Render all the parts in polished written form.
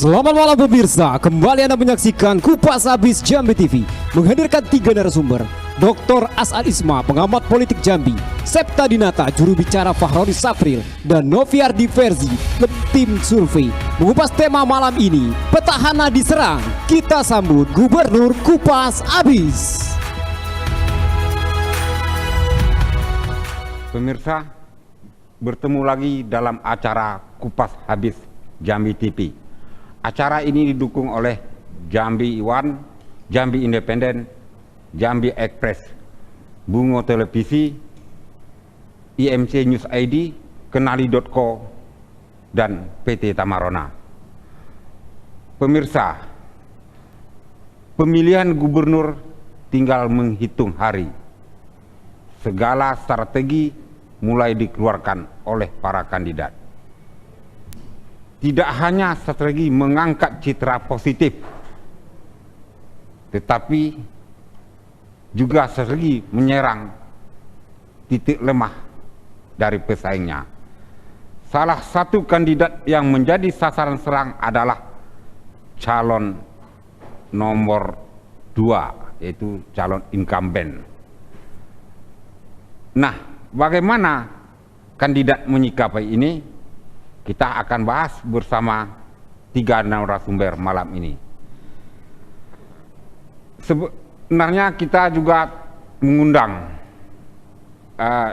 Selamat malam pemirsa, kembali Anda menyaksikan Kupas Habis Jambi TV menghadirkan 3 narasumber: Dr. As'ad Isma, pengamat politik Jambi, Septa Dinata, juru bicara Fahroni Sapril, dan Noviardi Verzi, tim survei. Mengupas tema malam ini, petahana diserang. Kita sambut Gubernur Kupas Habis. Pemirsa, bertemu lagi dalam acara Kupas Habis Jambi TV. Acara ini didukung oleh Jambi One, Jambi Independen, Jambi Express, Bungo Televisi, IMC News ID, Kenali.co, dan PT Tamarona. Pemirsa, pemilihan gubernur tinggal menghitung hari. Segala strategi mulai dikeluarkan oleh para kandidat. Tidak hanya strategi mengangkat citra positif, tetapi juga strategi menyerang titik lemah dari pesaingnya. Salah satu kandidat yang menjadi sasaran serang adalah calon nomor 2, yaitu calon incumbent. Nah, bagaimana kandidat menyikapi ini? Kita akan bahas bersama 3 narasumber malam ini. Sebenarnya kita juga mengundang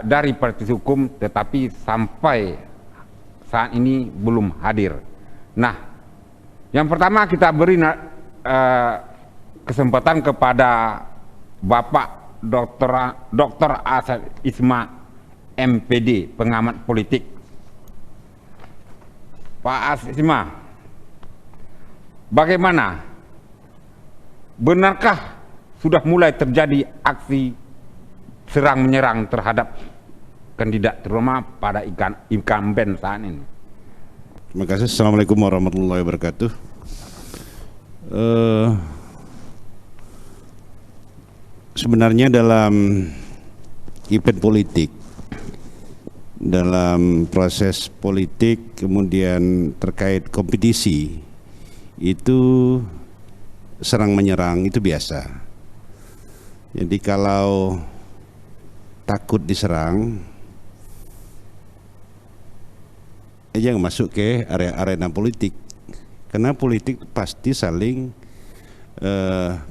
dari praktisi hukum, tetapi sampai saat ini belum hadir. Nah, yang pertama kita beri kesempatan kepada Bapak Dr. As'ad Isma, MPD, pengamat politik. Pak As'ad Isma, bagaimana? Benarkah sudah mulai terjadi aksi serang menyerang terhadap kandidat, terutama pada incumbent saat ini? Terima kasih. Assalamualaikum warahmatullahi wabarakatuh. Sebenarnya dalam event politik, dalam proses politik, kemudian terkait kompetisi, itu serang menyerang itu biasa. Jadi kalau takut diserang, jangan masuk ke arena politik, karena politik pasti saling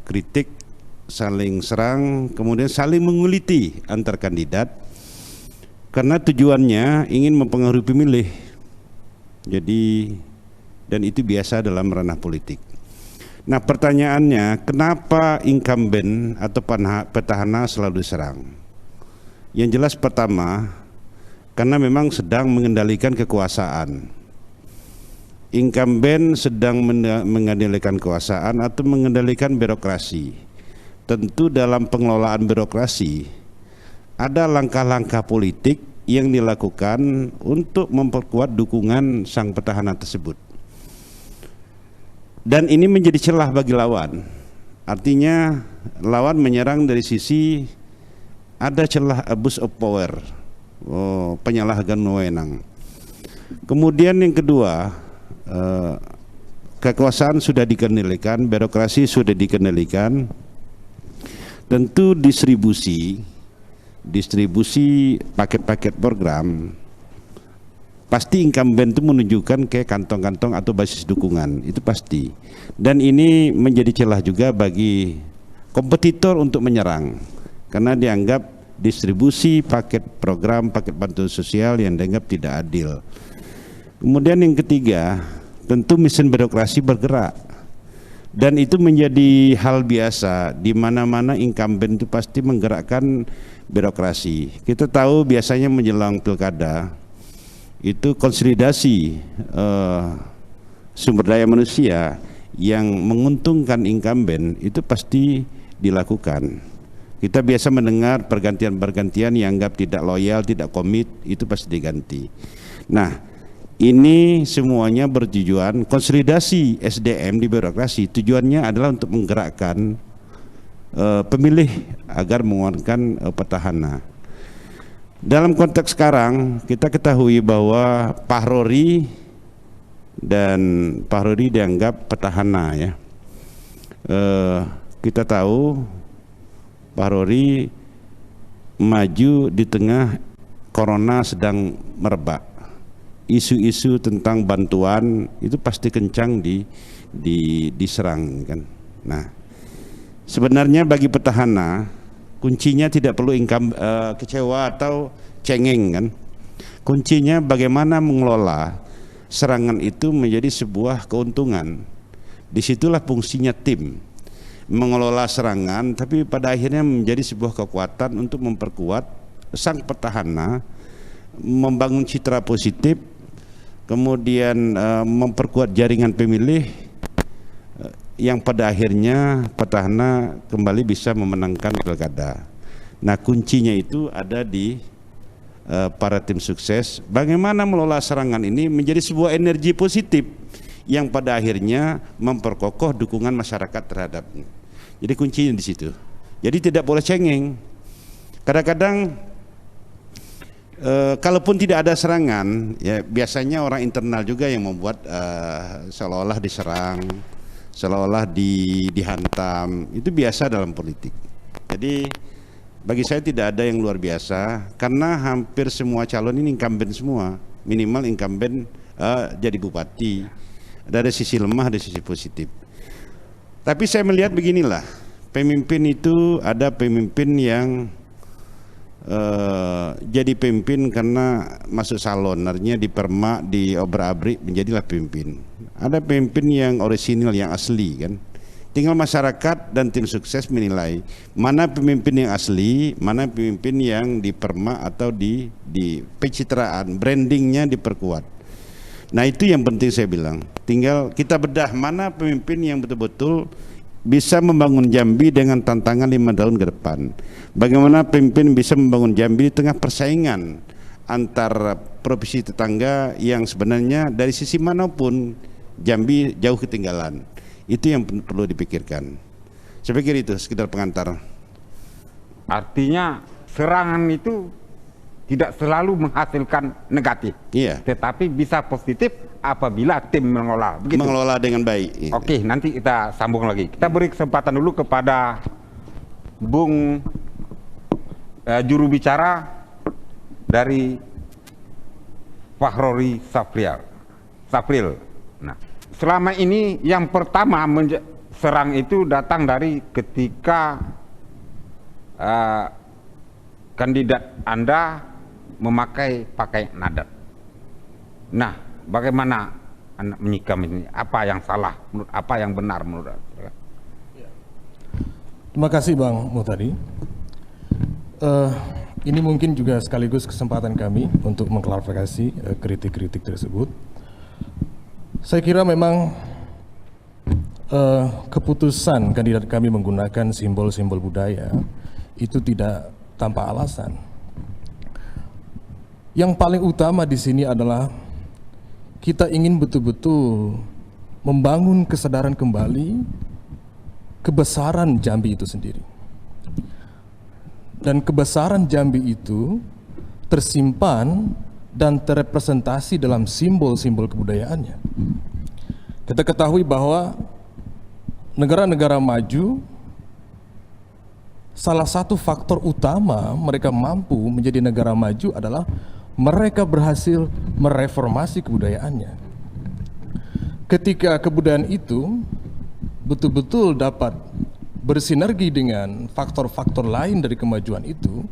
kritik, saling serang, kemudian saling menguliti antar kandidat, karena tujuannya ingin mempengaruhi pemilih. Jadi, dan itu biasa dalam ranah politik. Nah, pertanyaannya, kenapa incumbent atau petahana selalu diserang? Yang jelas pertama, karena memang sedang mengendalikan kekuasaan. Incumbent sedang mengendalikan kekuasaan atau mengendalikan birokrasi. Tentu dalam pengelolaan birokrasi ada langkah-langkah politik yang dilakukan untuk memperkuat dukungan sang petahana tersebut. Dan ini menjadi celah bagi lawan. Artinya lawan menyerang dari sisi ada celah abuse of power, penyalahgunaan wewenang. Kemudian yang kedua, kekuasaan sudah dikendalikan, birokrasi sudah dikendalikan. Tentu distribusi paket-paket program, pasti incumbent itu menunjukkan ke kantong-kantong atau basis dukungan, itu pasti. Dan ini menjadi celah juga bagi kompetitor untuk menyerang, karena dianggap distribusi paket program, paket bantuan sosial yang dianggap tidak adil. Kemudian yang ketiga, tentu mesin birokrasi bergerak. Dan itu menjadi hal biasa, di mana-mana incumbent itu pasti menggerakkan birokrasi. Kita tahu biasanya menjelang pilkada itu konsolidasi sumber daya manusia yang menguntungkan incumbent itu pasti dilakukan. Kita biasa mendengar pergantian-pergantian yang anggap tidak loyal, tidak komit, itu pasti diganti. Nah, ini semuanya bertujuan konsolidasi SDM di birokrasi. Tujuannya adalah untuk menggerakkan pemilih agar menguatkan petahana. Dalam konteks sekarang kita ketahui bahwa Fahroni dan Pak Rudi dianggap petahana ya. Kita tahu Pak Rudi maju di tengah corona sedang merebak. Isu-isu tentang bantuan itu pasti kencang diserang kan. Nah, sebenarnya bagi petahana kuncinya tidak perlu kecewa atau cengeng kan. Kuncinya bagaimana mengelola serangan itu menjadi sebuah keuntungan. Disitulah fungsinya tim, mengelola serangan, tapi pada akhirnya menjadi sebuah kekuatan untuk memperkuat sang petahana, membangun citra positif, kemudian memperkuat jaringan pemilih, yang pada akhirnya petahana kembali bisa memenangkan pilkada. Nah, kuncinya itu ada di para tim sukses. Bagaimana mengelola serangan ini menjadi sebuah energi positif yang pada akhirnya memperkokoh dukungan masyarakat terhadapnya. Jadi kuncinya di situ. Jadi tidak boleh cengeng. Kadang-kadang kalaupun tidak ada serangan, ya biasanya orang internal juga yang membuat seolah-olah diserang, seolah-olah dihantam. Itu biasa dalam politik. Jadi bagi saya tidak ada yang luar biasa, karena hampir semua calon ini incumbent semua, minimal incumbent jadi bupati. Ada sisi lemah, ada sisi positif. Tapi saya melihat beginilah, pemimpin itu ada pemimpin yang jadi pemimpin karena masuk salon, artinya dipermak, diobrak-abrik menjadilah pemimpin. Ada pemimpin yang orisinil, yang asli kan. Tinggal masyarakat dan tim sukses menilai mana pemimpin yang asli, mana pemimpin yang dipermak atau di pencitraan, brandingnya diperkuat. Nah, itu yang penting saya bilang. Tinggal kita bedah mana pemimpin yang betul-betul bisa membangun Jambi dengan tantangan 5 tahun ke depan. Bagaimana pemimpin bisa membangun Jambi di tengah persaingan antar provinsi tetangga yang sebenarnya dari sisi manapun Jambi jauh ketinggalan. Itu yang perlu dipikirkan. Saya pikir itu sekedar pengantar. Artinya serangan itu tidak selalu menghasilkan negatif, Iya. tetapi bisa positif apabila tim mengelola. Begitu. Mengelola dengan baik. Oke, nanti kita sambung lagi. Kita beri kesempatan dulu kepada Bung juru bicara dari Fahrori Sapril. Nah, selama ini yang pertama serang itu datang dari ketika kandidat Anda memakai pakaian adat. Nah, bagaimana Anda menyikapi ini? Apa yang salah, apa yang benar menurut Anda? Terima kasih Bang Muhtadi. Ini mungkin juga sekaligus kesempatan kami untuk mengklarifikasi kritik-kritik tersebut. Saya kira memang keputusan kandidat kami menggunakan simbol-simbol budaya itu tidak tanpa alasan. Yang paling utama di sini adalah kita ingin betul-betul membangun kesadaran kembali kebesaran Jambi itu sendiri. Dan kebesaran Jambi itu tersimpan dan terrepresentasi dalam simbol-simbol kebudayaannya. Kita ketahui bahwa negara-negara maju, salah satu faktor utama mereka mampu menjadi negara maju adalah mereka berhasil mereformasi kebudayaannya. Ketika kebudayaan itu betul-betul dapat bersinergi dengan faktor-faktor lain dari kemajuan itu,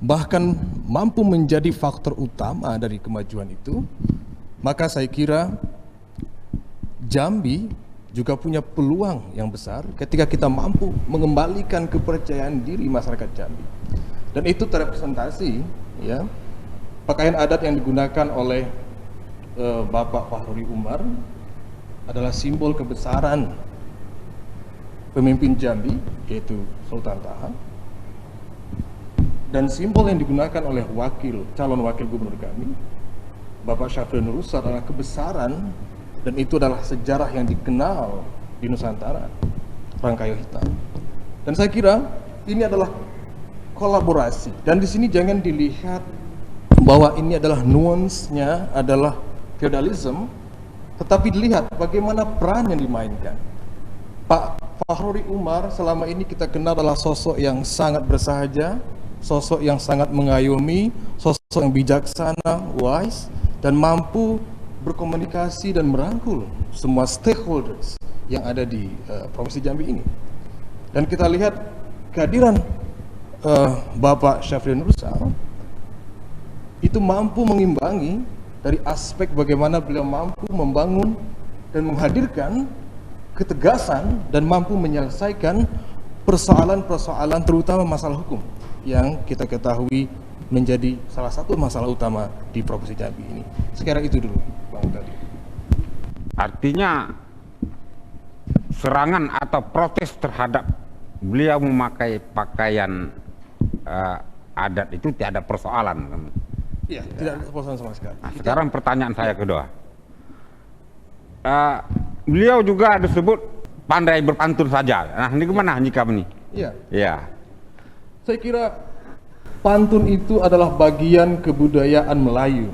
bahkan mampu menjadi faktor utama dari kemajuan itu, maka saya kira Jambi juga punya peluang yang besar ketika kita mampu mengembalikan kepercayaan diri masyarakat Jambi. Dan itu terrepresentasi ya, pakaian adat yang digunakan oleh Bapak Fahrori Umar adalah simbol kebesaran pemimpin Jambi, yaitu Sultan Taha. Dan simbol yang digunakan oleh calon wakil gubernur kami, Bapak Syafril Nurusad, adalah kebesaran, dan itu adalah sejarah yang dikenal di Nusantara, Rangkayo Hitam. Dan saya kira ini adalah kolaborasi, dan di sini jangan dilihat bahwa ini adalah nuansnya adalah feudalism Tetapi dilihat bagaimana peran yang dimainkan. Pak Fakhruri Umar selama ini kita kenal adalah sosok yang sangat bersahaja, sosok yang sangat mengayomi, sosok yang bijaksana, wise, dan mampu berkomunikasi dan merangkul semua stakeholders yang ada di Provinsi Jambi ini. Dan kita lihat kehadiran Bapak Syafri Nursal itu mampu mengimbangi dari aspek bagaimana beliau mampu membangun dan menghadirkan ketegasan dan mampu menyelesaikan persoalan-persoalan terutama masalah hukum yang kita ketahui menjadi salah satu masalah utama di Provinsi Jambi ini. Sekarang itu dulu, Bang Tadi. Artinya serangan atau protes terhadap beliau memakai pakaian adat itu tidak ada persoalan. Iya, tidak ada persoalan sama sekali. Nah, sekarang pertanyaan saya kedua. Beliau juga disebut pandai berpantun saja. Nah, ini gimana nyikap ini? Iya. Ya. Saya kira pantun itu adalah bagian kebudayaan Melayu.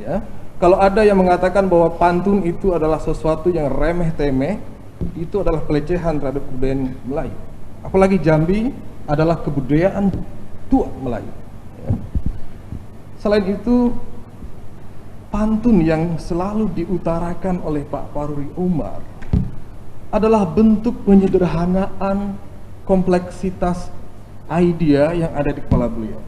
Ya. Kalau ada yang mengatakan bahwa pantun itu adalah sesuatu yang remeh-temeh, itu adalah pelecehan terhadap kebudayaan Melayu. Apalagi Jambi adalah kebudayaan tua Melayu. Ya. Selain itu, pantun yang selalu diutarakan oleh Pak Fakhruri Umar adalah bentuk penyederhanaan kompleksitas idea yang ada di kepala beliau.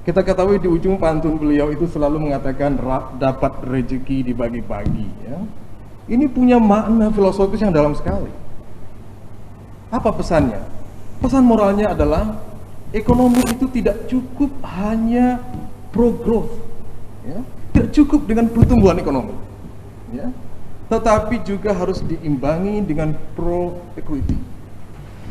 Kita ketahui di ujung pantun beliau itu selalu mengatakan dapat rezeki dibagi-bagi. Ya. Ini punya makna filosofis yang dalam sekali. Apa pesannya? Pesan moralnya adalah ekonomi itu tidak cukup hanya pro-growth. Ya. Tidak cukup dengan pertumbuhan ekonomi, ya, tetapi juga harus diimbangi dengan pro-equity.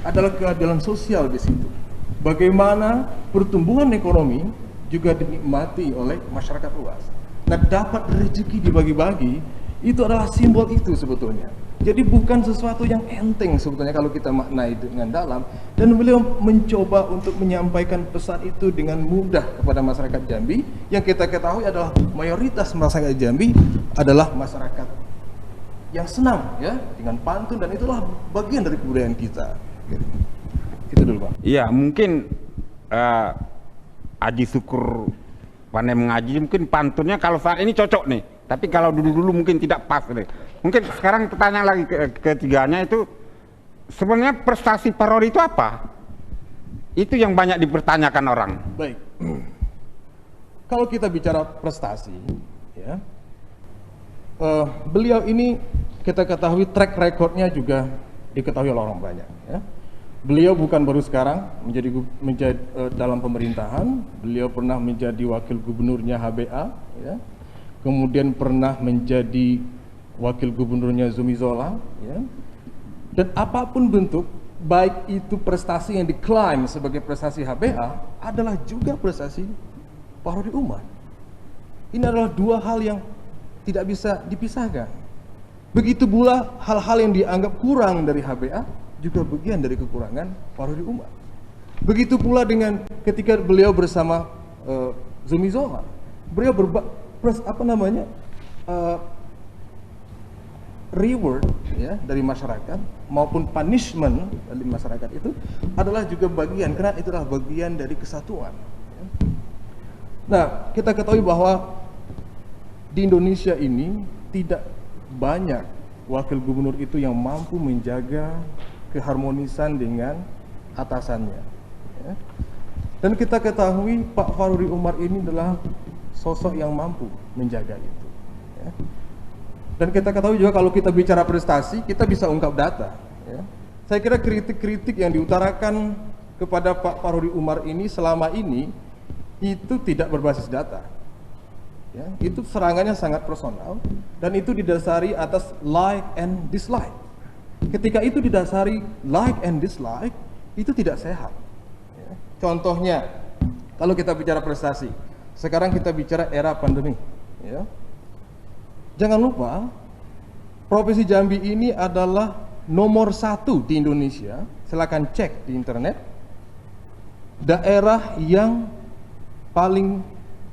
Adalah keadilan sosial di situ. Bagaimana pertumbuhan ekonomi juga dinikmati oleh masyarakat luas. Nah, dapat rezeki dibagi-bagi itu adalah simbol itu sebetulnya. Jadi bukan sesuatu yang enteng sebetulnya kalau kita maknai dengan dalam. Dan beliau mencoba untuk menyampaikan pesan itu dengan mudah kepada masyarakat Jambi. Yang kita ketahui adalah mayoritas masyarakat Jambi adalah masyarakat yang senang ya dengan pantun, dan itulah bagian dari kebudayaan kita. Itu dulu, Pak. Iya, mungkin Aji Syukur pandai mengaji, mungkin pantunnya kalau saat ini cocok nih. Tapi kalau dulu-dulu mungkin tidak pas nih. Mungkin sekarang pertanyaan lagi ketiganya itu, sebenarnya prestasi Pak Fakhruri itu apa? Itu yang banyak dipertanyakan orang. Baik. Kalau kita bicara prestasi, ya, beliau ini kita ketahui track recordnya juga diketahui oleh orang banyak. Ya. Beliau bukan baru sekarang menjadi dalam pemerintahan. Beliau pernah menjadi wakil gubernurnya HBA, ya. Kemudian pernah menjadi wakil gubernurnya Zumi Zola, ya. Dan apapun bentuk, baik itu prestasi yang diklaim sebagai prestasi HBA adalah juga prestasi Pak Fakhruri Umar. Ini adalah dua hal yang tidak bisa dipisahkan. Begitu pula hal-hal yang dianggap kurang dari HBA juga bagian dari kekurangan Pak Fakhruri Umar. Begitu pula dengan ketika beliau bersama Zumi Zola, beliau reward ya dari masyarakat maupun punishment dari masyarakat itu adalah juga bagian, karena itulah bagian dari kesatuan. Nah, kita ketahui bahwa di Indonesia ini tidak banyak wakil gubernur itu yang mampu menjaga keharmonisan dengan atasannya, ya. Dan kita ketahui Pak Fakhruri Umar ini adalah sosok yang mampu menjaga itu, ya. Dan kita ketahui juga kalau kita bicara prestasi, kita bisa ungkap data, ya. Saya kira kritik-kritik yang diutarakan kepada Pak Fakhruri Umar ini selama ini itu tidak berbasis data, ya. Itu serangannya sangat personal dan itu didasari atas like and dislike. Ketika itu didasari like and dislike, itu tidak sehat, ya. Contohnya, kalau kita bicara prestasi, sekarang kita bicara era pandemi, ya. Jangan lupa, Provinsi Jambi ini adalah nomor 1 di Indonesia. Silakan cek di internet. Daerah yang paling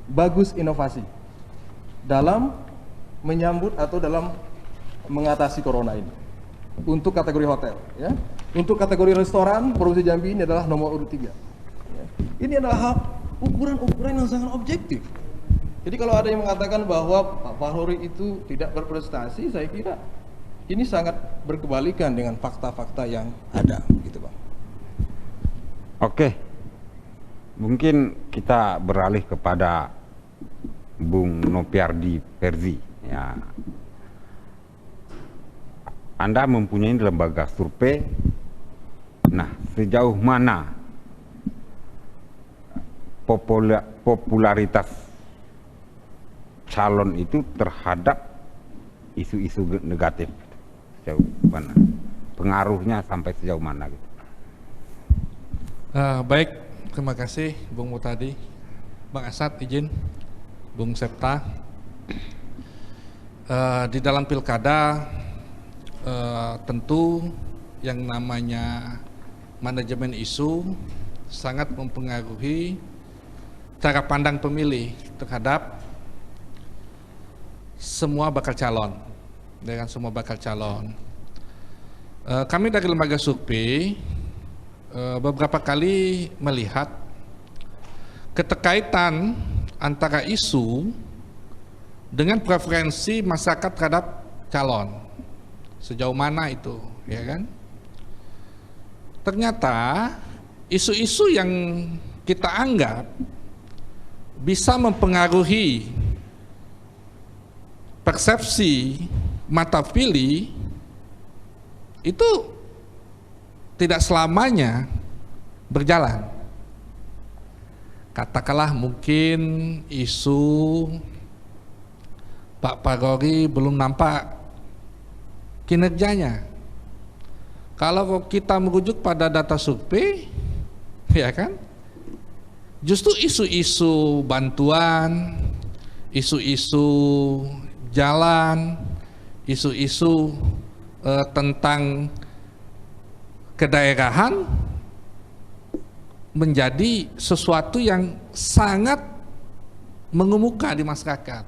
bagus inovasi dalam menyambut atau dalam mengatasi corona ini. Untuk kategori hotel, ya. Untuk kategori restoran, Provinsi Jambi ini adalah nomor urut 3. Ya. Ini adalah ukuran-ukuran yang sangat objektif. Jadi kalau ada yang mengatakan bahwa Pak Fahri itu tidak berprestasi, saya kira ini sangat berkebalikan dengan fakta-fakta yang ada, gitu Bang. Oke, mungkin kita beralih kepada Bung Nopiardi Perzi. Ya. Anda mempunyai lembaga survei. Nah, sejauh mana popularitas calon itu terhadap isu-isu negatif? Sejauh mana? Pengaruhnya sampai sejauh mana? Gitu. Baik, terima kasih Bung Mutadi. Bang Asad izin, Bung Septa. Di dalam pilkada tentu yang namanya manajemen isu sangat mempengaruhi cara pandang pemilih terhadap semua bakal calon, dengan semua bakal calon. Kami dari lembaga survei beberapa kali melihat keterkaitan antara isu dengan preferensi masyarakat terhadap calon. Sejauh mana itu, ya kan? Ternyata isu-isu yang kita anggap bisa mempengaruhi persepsi mata pilih itu tidak selamanya berjalan. Katakanlah mungkin isu Pak Fahri belum nampak kinerjanya. Kalau kita merujuk pada data survei, ya kan, justru isu-isu bantuan, isu-isu jalan, isu-isu tentang kedaerahan menjadi sesuatu yang sangat mengemuka di masyarakat.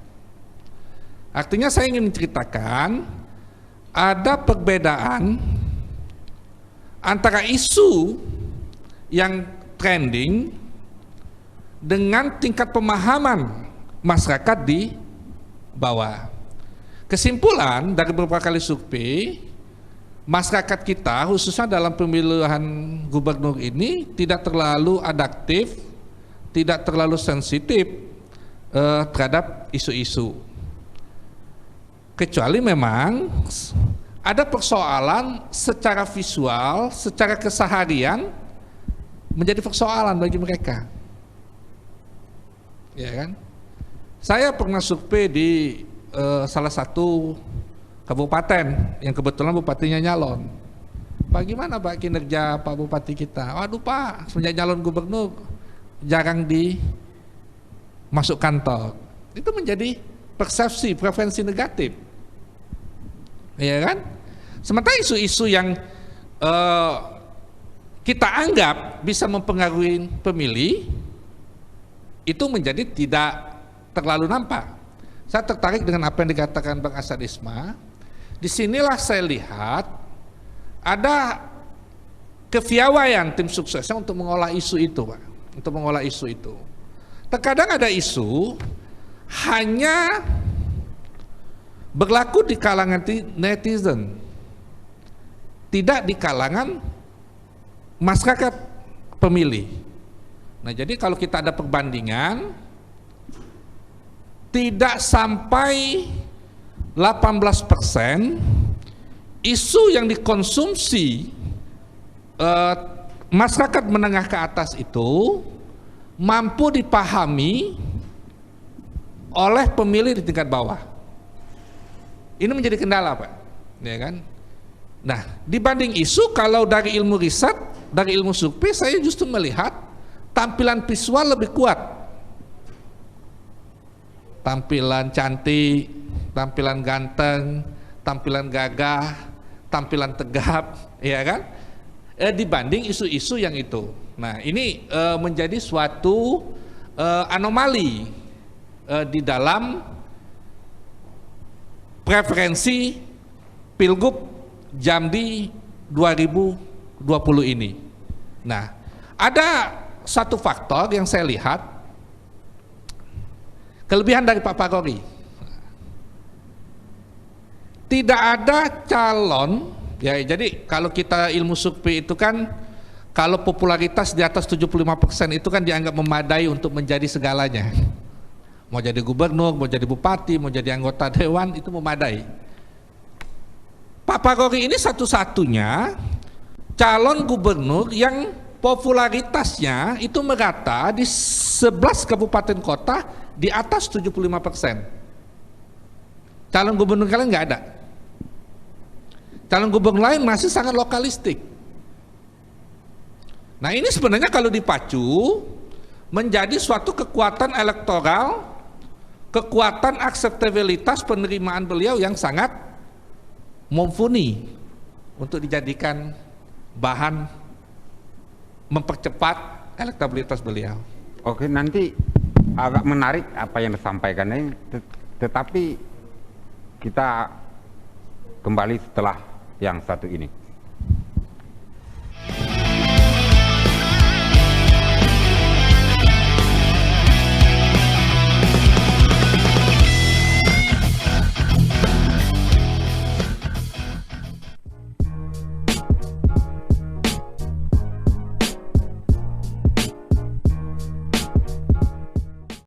Artinya saya ingin menceritakan ada perbedaan antara isu yang trending dengan tingkat pemahaman masyarakat di bawah. Kesimpulan dari beberapa kali survei, masyarakat kita khususnya dalam pemilihan gubernur ini tidak terlalu adaptif, tidak terlalu sensitif terhadap isu-isu. Kecuali memang ada persoalan secara visual, secara keseharian menjadi persoalan bagi mereka. Ya kan? Saya pernah survei di salah satu kabupaten yang kebetulan bupatinya nyalon. Pak, gimana Pak kinerja Pak Bupati kita? Waduh Pak, semenjak nyalon gubernur jarang masuk kantor. Itu menjadi persepsi, preferensi negatif, ya kan? Sementara isu-isu yang kita anggap bisa mempengaruhi pemilih itu menjadi tidak terlalu nampak. Saya tertarik dengan apa yang dikatakan Bang Asad Isma. Disinilah saya lihat ada kepiawaian tim suksesnya untuk mengolah isu itu, Pak. Untuk mengolah isu itu. Terkadang ada isu hanya berlaku di kalangan netizen, tidak di kalangan masyarakat pemilih. Nah, jadi kalau kita ada perbandingan, tidak sampai 18% isu yang dikonsumsi masyarakat menengah ke atas itu mampu dipahami oleh pemilih di tingkat bawah. Ini menjadi kendala, Pak, ya kan? Nah, dibanding isu, kalau dari ilmu riset, dari ilmu survei, saya justru melihat tampilan visual lebih kuat. Tampilan cantik, tampilan ganteng, tampilan gagah, tampilan tegap, ya kan? Dibanding isu-isu yang itu. Nah, ini menjadi suatu anomali di dalam preferensi Pilgub Jambi 2020 ini. Nah, ada satu faktor yang saya lihat kelebihan dari Pak Pakhori. Tidak ada calon, ya jadi kalau kita ilmu survei itu kan kalau popularitas di atas 75% itu kan dianggap memadai untuk menjadi segalanya. Mau jadi gubernur, mau jadi bupati, mau jadi anggota dewan itu memadai. Pak Pakhori ini satu-satunya calon gubernur yang popularitasnya itu merata di 11 kabupaten kota di atas 75%. Calon gubernur kalian nggak ada. Calon gubernur lain masih sangat lokalistik. Nah ini sebenarnya kalau dipacu menjadi suatu kekuatan elektoral, kekuatan akseptabilitas penerimaan beliau yang sangat mumpuni untuk dijadikan bahan mempercepat elektabilitas beliau. Oke, nanti agak menarik apa yang disampaikan ini, tetapi kita kembali setelah yang satu ini.